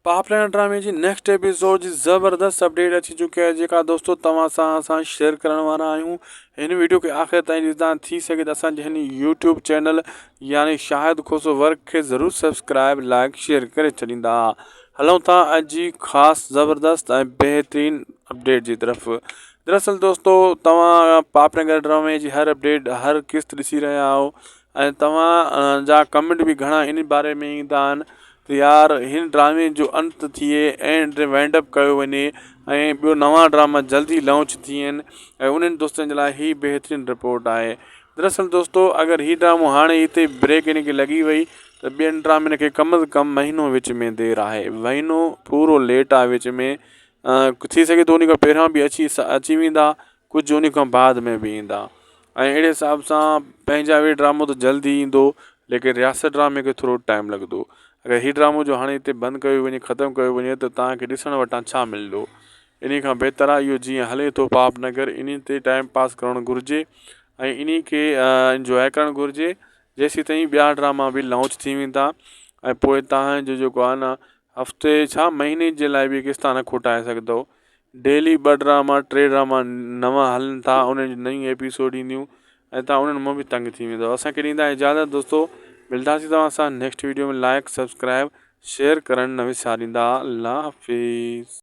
पापलेट ड्रामे जी next episode जी ज़बरदस्त अपडेट अची चुकी है जेका दोस्तों तव्हां सां असां शेयर करण वारा आहियूं। हिन वीडियो के आख़िर ताईं ॾिसंदा थी सघे त असांजे हिन यूट्यूब चैनल यानी शाहिद खोसो वर्क खे ज़रूरु सब्सक्राइब लाइक शेयर करे छॾींदा। हलूं था अॼु जी ख़ासि ज़बरदस्त ऐं बहितरीन अपडेट जी तरफ़। दरअसल दोस्तों तव्हां पापनगर ड्रामे जी हर अपडेट हर किस्त ॾिसी रहिया आहियो ऐं तव्हां जा कमेंट भी घणा इन बारे में ईंदा आहिनि त यार हिन ड्रामे जो अंत थिए एंड वाइंड अप कयो वञे ऐं ॿियो नवां ड्रामा जल्दी लॉन्च थियनि ऐं उन्हनि दोस्तनि जे लाइ ही बहितरीन रिपोर्ट आहे। दरअसल दोस्तों अगर ही ड्रामो हाणे हिते ब्रेक इन खे लॻी वई त ॿियनि ड्रामनि खे कम से कम महीनो विच में देर आहे, महीनो पूरो लेट आहे विच में। थी सघे तो उन खां पहिरियां बि अची वेंदा, कुझु उन खां बाद में भी ईंदा ऐं अहिड़े हिसाब सां पंहिंजा बि ड्रामो त जल्दी ईंदो लेकिन रियासत ड्रामे खे थोरो टाइम लॻंदो। अगर ही ड्रामो जो हाणे हिते बंदि कयो वञे ख़तमु कयो वञे त तव्हांखे ॾिसण वटां छा मिलंदो। इन खां बहितर आहे इहो जीअं हले थो पापनगर इन ते टाइम पास करणु घुरिजे ऐं इन खे इंजॉय करणु घुरिजे जेसीं ताईं ॿिया ड्रामा बि लॉन्च थी वेंदा ऐं पोइ तव्हांजो जेको आहे न हफ़्ते छा महीने जे लाइ बि किस्ता न खोटाए सघंदव। डेली 2 ड्रामा 3 ड्रामा नवां हलनि था, उन्हनि जी नयूं एपिसोड ईंदियूं ऐं तव्हां उन्हनि मां बि तंग थी वेंदव। असांखे ॾींदा इजाज़त दोस्तों, मिलंदासीं तव्हां सां नेक्स्ट वीडियो में। लाइक सब्सक्राइब शेयर करणु न विसारींदा। अल्लाह हाफ़िज़।